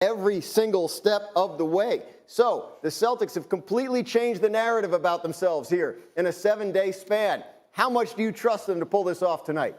every single step of the way. So the Celtics have completely changed the narrative about themselves here in a 7-day span. How much do you trust them to pull this off tonight?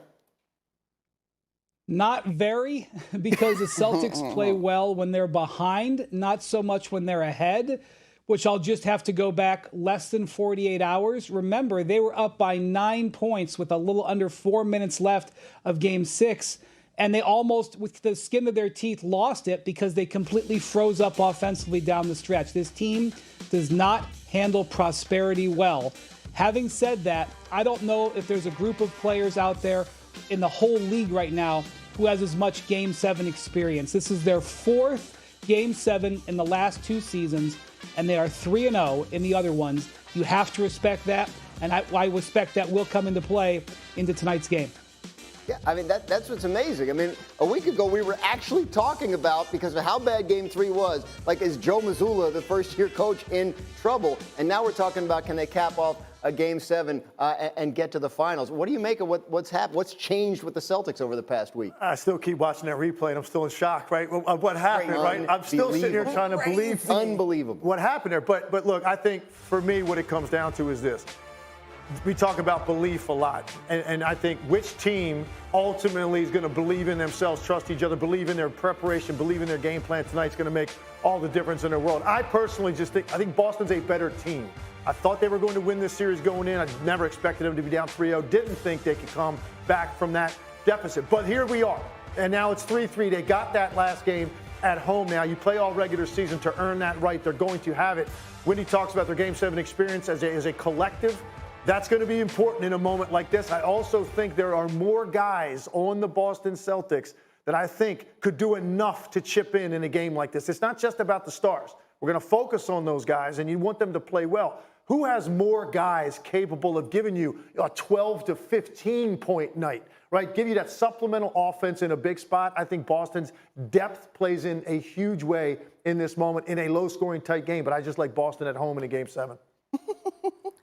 Not very, because the Celtics play well when they're behind, not so much when they're ahead, which I'll just have to go back less than 48 hours. Remember, they were up by 9 points with a little under 4 minutes left of Game 6, and they almost, with the skin of their teeth, lost it because they completely froze up offensively down the stretch. This team does not handle prosperity well. Having said that, I don't know if there's a group of players out there in the whole league right now who has as much Game 7 experience. This is their fourth Game 7 in the last 2 seasons, and they are 3-0 in the other ones. You have to respect that, and I respect that will come into play into tonight's game. Yeah, I mean, that's what's amazing. I mean, a week ago we were actually talking about, because of how bad Game 3 was, like, is Joe Mazzulla, the first-year coach, in trouble? And now we're talking about, can they cap off a Game 7 and get to the finals? What do you make of what's happened? What's changed with the Celtics over the past week? I still keep watching that replay, and I'm still in shock, right? What happened, right? I'm still sitting here trying to believe. Unbelievable. What happened there. But look, I think for me what it comes down to is this. We talk about belief a lot, and I think which team ultimately is going to believe in themselves, trust each other, believe in their preparation, believe in their game plan tonight is going to make all the difference in their world. I personally just think, I think Boston's a better team. I thought they were going to win this series going in. I never expected them to be down 3-0. Didn't think they could come back from that deficit. But here we are, and now it's 3-3. They got that last game at home now. You play all regular season to earn that right. They're going to have it. Wendy talks about their Game 7 experience as a collective. That's going to be important in a moment like this. I also think there are more guys on the Boston Celtics that I think could do enough to chip in a game like this. It's not just about the stars. We're going to focus on those guys, and you want them to play well. Who has more guys capable of giving you a 12 to 15 point night, right? Give you that supplemental offense in a big spot. I think Boston's depth plays in a huge way in this moment in a low-scoring, tight game, but I just like Boston at home in a Game 7.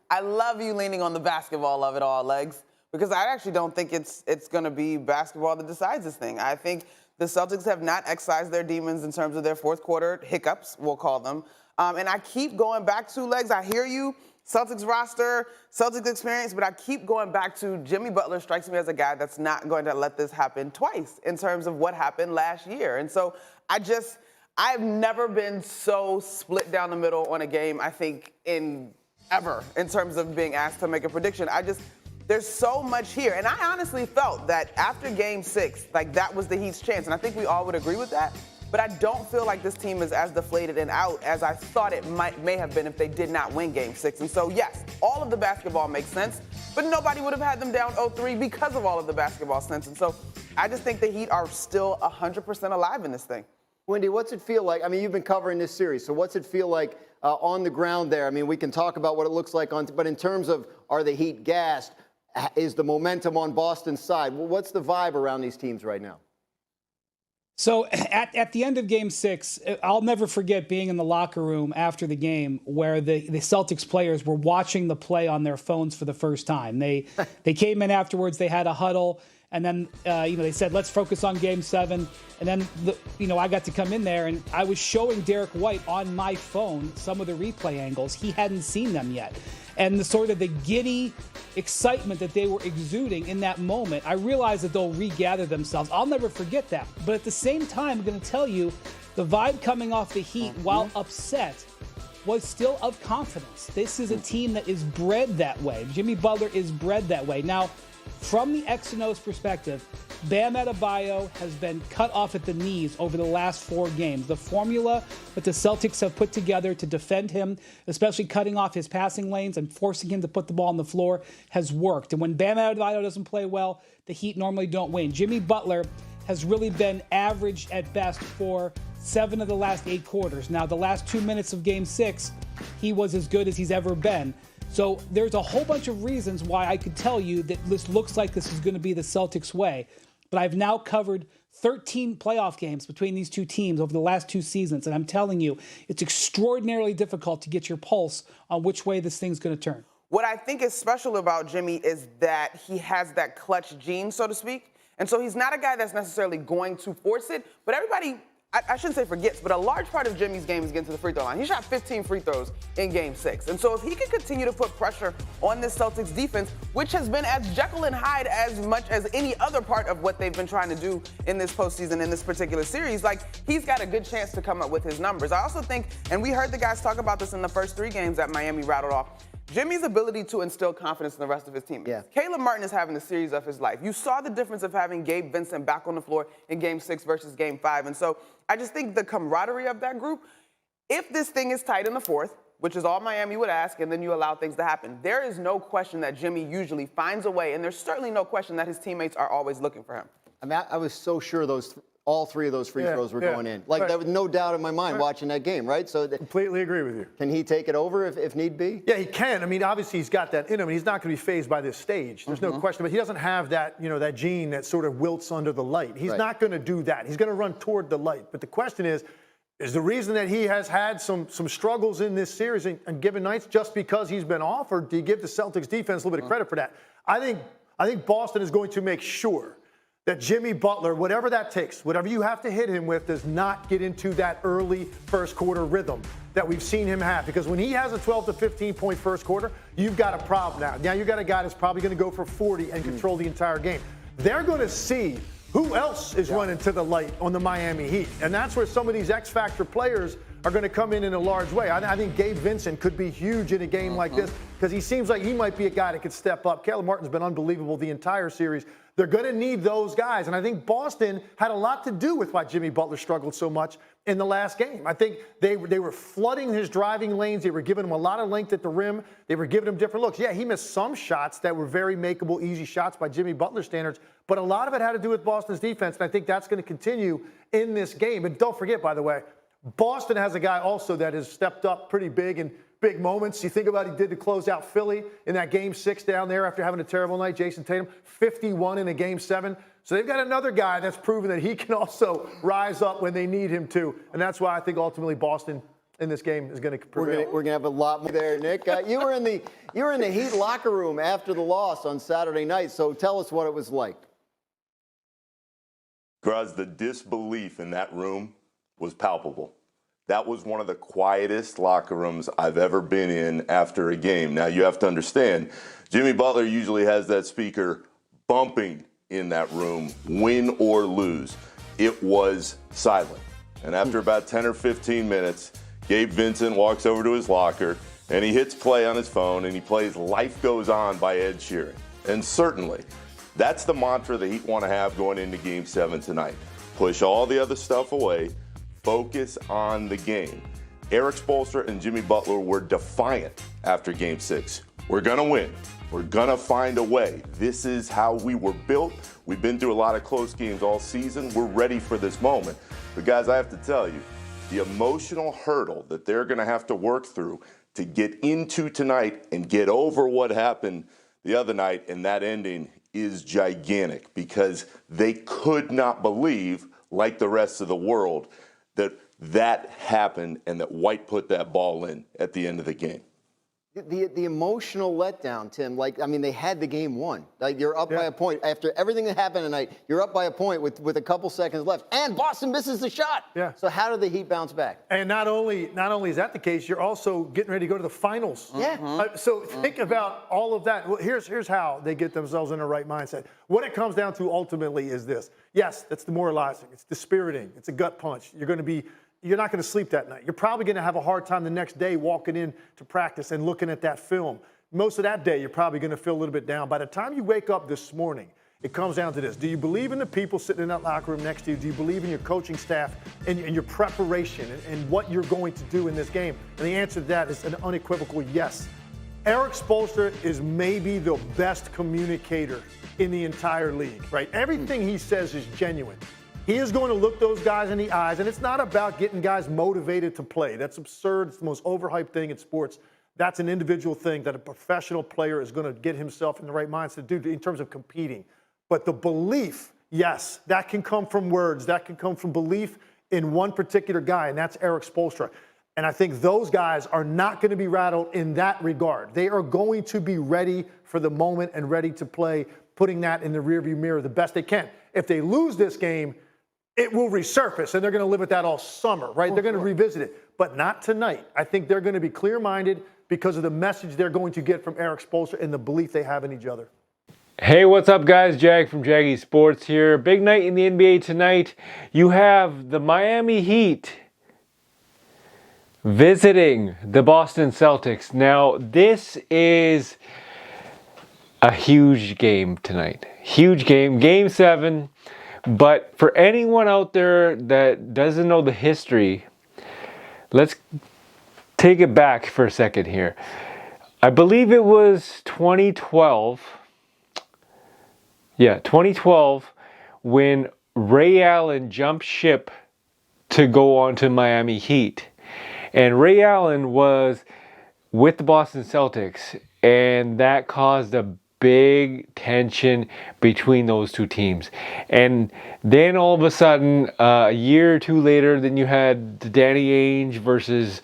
I love you leaning on the basketball of it all, Legs, because I actually don't think it's going to be basketball that decides this thing. I think the Celtics have not excised their demons in terms of their fourth quarter hiccups, we'll call them. And I keep going back to, Legs, I hear you, Celtics roster, Celtics experience, but I keep going back to Jimmy Butler strikes me as a guy that's not going to let this happen twice in terms of what happened last year. And so I've never been so split down the middle on a game, I think, ever in terms of being asked to make a prediction. There's so much here. And I honestly felt that after Game 6, like, that was the Heat's chance. And I think we all would agree with that. But I don't feel like this team is as deflated and out as I thought it may have been if they did not win Game 6. And so, yes, all of the basketball makes sense, but nobody would have had them down 0-3 because of all of the basketball sense. And so I just think the Heat are still 100% alive in this thing. Wendy, what's it feel like? I mean, you've been covering this series, so what's it feel like on the ground there? I mean, we can talk about what it looks like but in terms of, are the Heat gassed? Is the momentum on Boston's side? What's the vibe around these teams right now? So at the end of Game 6, I'll never forget being in the locker room after the game where the Celtics players were watching the play on their phones for the first time. They came in afterwards, they had a huddle, and then they said, let's focus on Game 7. And then I got to come in there, and I was showing Derek White on my phone some of the replay angles. He hadn't seen them yet. And the sort of the giddy excitement that they were exuding in that moment, I realized that they'll regather themselves. I'll never forget that. But at the same time, I'm going to tell you, the vibe coming off the Heat, while upset, was still of confidence. This is a team that is bred that way. Jimmy Butler is bred that way. Now, from the X and O's perspective, Bam Adebayo has been cut off at the knees over the last 4 games. The formula that the Celtics have put together to defend him, especially cutting off his passing lanes and forcing him to put the ball on the floor, has worked. And when Bam Adebayo doesn't play well, the Heat normally don't win. Jimmy Butler has really been average at best for 7 of the last 8 quarters. Now, the last 2 minutes of Game 6, he was as good as he's ever been. So there's a whole bunch of reasons why I could tell you that this looks like this is going to be the Celtics' way. But I've now covered 13 playoff games between these two teams over the last 2 seasons, and I'm telling you, it's extraordinarily difficult to get your pulse on which way this thing's going to turn. What I think is special about Jimmy is that he has that clutch gene, so to speak. And so he's not a guy that's necessarily going to force it, but everybody I shouldn't say forgets, but a large part of Jimmy's game is getting to the free throw line. He shot 15 free throws in Game 6. And so if he can continue to put pressure on this Celtics defense, which has been as Jekyll and Hyde as much as any other part of what they've been trying to do in this postseason, in this particular series, like, he's got a good chance to come up with his numbers. I also think, and we heard the guys talk about this in the first 3 games that Miami rattled off, Jimmy's ability to instill confidence in the rest of his teammates. Yeah. Caleb Martin is having the series of his life. You saw the difference of having Gabe Vincent back on the floor in Game 6 versus Game 5. And so I just think the camaraderie of that group, if this thing is tight in the fourth, which is all Miami would ask, and then you allow things to happen, there is no question that Jimmy usually finds a way, and there's certainly no question that his teammates are always looking for him. I mean, I was so sure all 3 of those free throws were going in. Like, there was no doubt in my mind watching that game, right? So Completely agree with you. can he take it over if need be? Yeah, he can. I mean, obviously he's got that in him, and he's not going to be fazed by this stage. There's no question. But he doesn't have that, that gene that sort of wilts under the light. He's not going to do that. He's going to run toward the light. But the question is the reason that he has had some struggles in this series and given nights just because he's been off, or do you give the Celtics defense a little bit of credit for that? I think Boston is going to make sure that Jimmy Butler, whatever that takes, whatever you have to hit him with, does not get into that early first quarter rhythm that we've seen him have. Because when he has a 12 to 15 point first quarter, you've got a problem now. Now you've got a guy that's probably going to go for 40 and control the entire game. They're going to see who else is running to the light on the Miami Heat. And that's where some of these X-factor players are going to come in a large way. I think Gabe Vincent could be huge in a game like this because he seems like he might be a guy that could step up. Caleb Martin's been unbelievable the entire series. They're going to need those guys. And I think Boston had a lot to do with why Jimmy Butler struggled so much in the last game. I think they were flooding his driving lanes. They were giving him a lot of length at the rim. They were giving him different looks. Yeah, he missed some shots that were very makeable, easy shots by Jimmy Butler standards. But a lot of it had to do with Boston's defense. And I think that's going to continue in this game. And don't forget, by the way, Boston has a guy also that has stepped up pretty big in big moments. You think about he did to close out Philly in that Game 6 down there after having a terrible night, Jason Tatum, 51 in a Game 7. So they've got another guy that's proven that he can also rise up when they need him to. And that's why I think ultimately Boston in this game is going to prevail. We're going to have a lot more there, Nick. You were in the Heat locker room after the loss on Saturday night. So tell us what it was like. Graz, the disbelief in that room was palpable. That was one of the quietest locker rooms I've ever been in after a game. Now, you have to understand, Jimmy Butler usually has that speaker bumping in that room, win or lose. It was silent. And after about 10 or 15 minutes, Gabe Vincent walks over to his locker, and he hits play on his phone, and he plays Life Goes On by Ed Sheeran. And certainly, that's the mantra the Heat want to have going into Game 7 tonight. Push all the other stuff away. Focus on the game. Eric Spoelstra and Jimmy Butler were defiant after Game 6. We're going to win. We're going to find a way. This is how we were built. We've been through a lot of close games all season. We're ready for this moment. But guys, I have to tell you, the emotional hurdle that they're going to have to work through to get into tonight and get over what happened the other night and that ending is gigantic because they could not believe, like the rest of the world, that happened and that White put that ball in at the end of the game. The emotional letdown, Tim, they had the game won. Like, you're up by a point. After everything that happened tonight, you're up by a point with a couple seconds left. And Boston misses the shot. Yeah. So how did the Heat bounce back? And not only is that the case, you're also getting ready to go to the finals. Yeah. So think about all of that. Well, here's how they get themselves in the right mindset. What it comes down to ultimately is this. Yes, that's demoralizing. It's dispiriting. It's a gut punch. You're not going to sleep that night. You're probably going to have a hard time the next day walking in to practice and looking at that film. Most of that day, you're probably going to feel a little bit down. By the time you wake up this morning, it comes down to this. Do you believe in the people sitting in that locker room next to you? Do you believe in your coaching staff and your preparation and what you're going to do in this game? And the answer to that is an unequivocal yes. Eric Spoelstra is maybe the best communicator in the entire league, right? Everything he says is genuine. He is going to look those guys in the eyes, and it's not about getting guys motivated to play. That's absurd. It's the most overhyped thing in sports. That's an individual thing that a professional player is going to get himself in the right mindset to do in terms of competing. But the belief, yes, that can come from words. That can come from belief in one particular guy, and that's Eric Spoelstra. And I think those guys are not going to be rattled in that regard. They are going to be ready for the moment and ready to play, putting that in the rearview mirror the best they can. If they lose this game, it will resurface, and they're going to live with that all summer, right? They're going to revisit it, but not tonight. I think they're going to be clear-minded because of the message they're going to get from Eric Spoelstra and the belief they have in each other. Hey, what's up, guys? Jag from Jaggy Sports here. Big night in the NBA tonight. You have the Miami Heat visiting the Boston Celtics. Now, this is a huge game tonight. Huge game. Game 7. But for anyone out there that doesn't know the history, let's take it back for a second here. I believe it was 2012. Yeah, 2012, when Ray Allen jumped ship to go on to Miami Heat. And Ray Allen was with the Boston Celtics, and that caused a big tension between those two teams. And then all of a sudden, a year or two later, then you had the Danny Ainge versus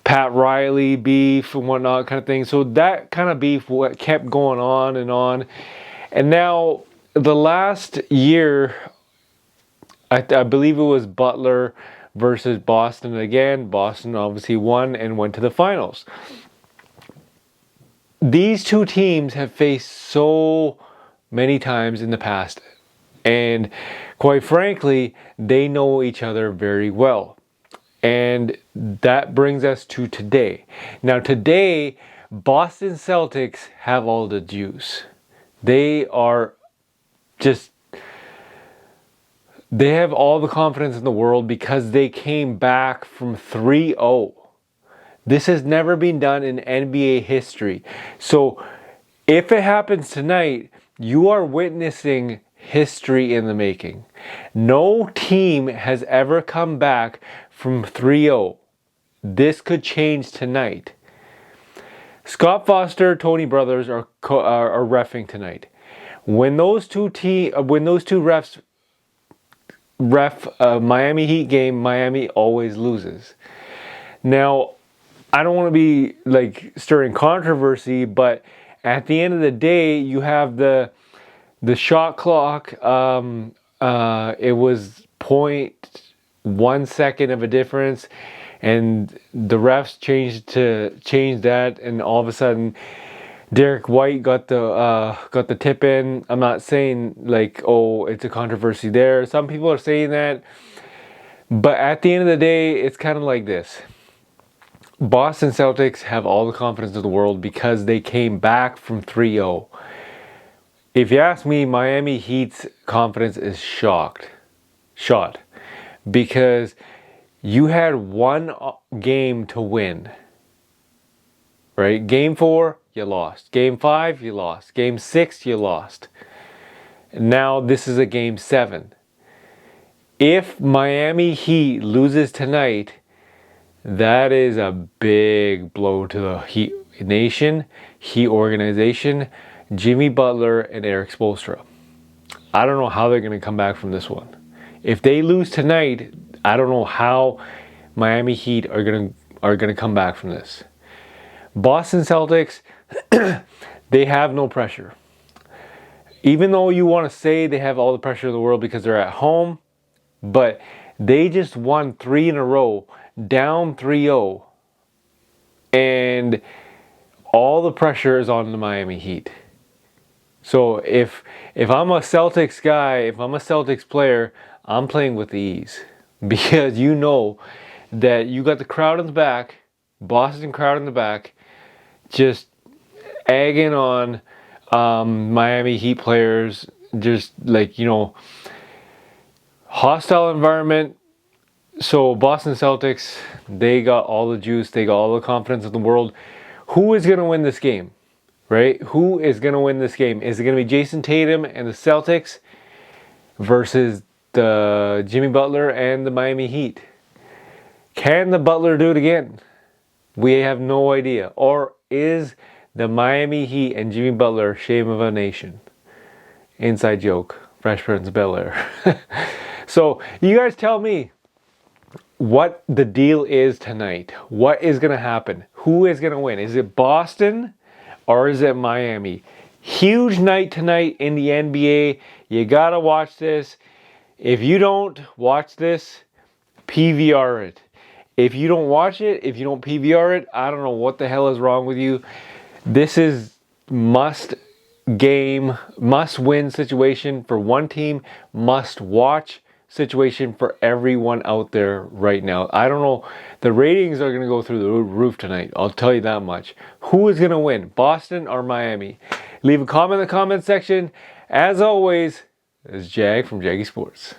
Pat Riley beef and whatnot kind of thing. So that kind of beef kept going on and on. And now, the last year, I believe it was Butler versus Boston again. Boston obviously won and went to the finals. These two teams have faced so many times in the past. And quite frankly, they know each other very well. And that brings us to today. Now today, Boston Celtics have all the juice. They are just, they have all the confidence in the world because they came back from 3-0. This has never been done in NBA history. So if it happens tonight, you are witnessing history in the making. No team has ever come back from 3-0. This could change tonight. Scott Foster, Tony Brothers are reffing tonight. When those two refs ref a Miami Heat game, Miami always loses. Now, I don't want to be like stirring controversy, but at the end of the day, you have the shot clock. It was 0.1 second of a difference. And the refs changed that, and all of a sudden, Derek White got the tip in. I'm not saying like, oh, it's a controversy there. Some people are saying that, but at the end of the day, it's kind of like this. Boston Celtics have all the confidence in the world because they came back from 3-0. If you ask me, Miami Heat's confidence is shot, because you had one game to win, right? Game 4, you lost. Game 5, you lost. Game 6, you lost. Now this is a game 7. If Miami Heat loses tonight, that is a big blow to the Heat Nation, Heat organization, Jimmy Butler and Eric Spoelstra. I don't know how they're going to come back from this one. If they lose tonight, I don't know how Miami Heat are gonna come back from this. Boston Celtics, they have no pressure. Even though you want to say they have all the pressure in the world because they're at home, but they just won 3 in a row, down 3-0, and all the pressure is on the Miami Heat. So if I'm a Celtics guy, if I'm a Celtics player, I'm playing with the ease. Because you know that you got the crowd in the back, Boston crowd in the back, just egging on Miami Heat players, just like, you know, hostile environment. So Boston Celtics, they got all the juice, they got all the confidence in the world. Who is going to win this game, right? Who is going to win this game? Is it going to be Jason Tatum and the Celtics versus the Jimmy Butler and the Miami Heat? Can the Butler do it again? We have no idea. Or is the Miami Heat and Jimmy Butler shame of a nation? Inside joke. Fresh Prince of Bel-Air. So you guys tell me what the deal is tonight. What is going to happen? Who is going to win? Is it Boston or is it Miami? Huge night tonight in the NBA. You got to watch this. If you don't watch this, PVR it. If you don't watch it, if you don't PVR it, I don't know what the hell is wrong with you. This is must win situation for one team, must watch situation for everyone out there right now. I don't know. The ratings are going to go through the roof tonight. I'll tell you that much. Who is going to win, Boston or Miami? Leave a comment in the comment section. As always, this is Jag from Jaggy Sports.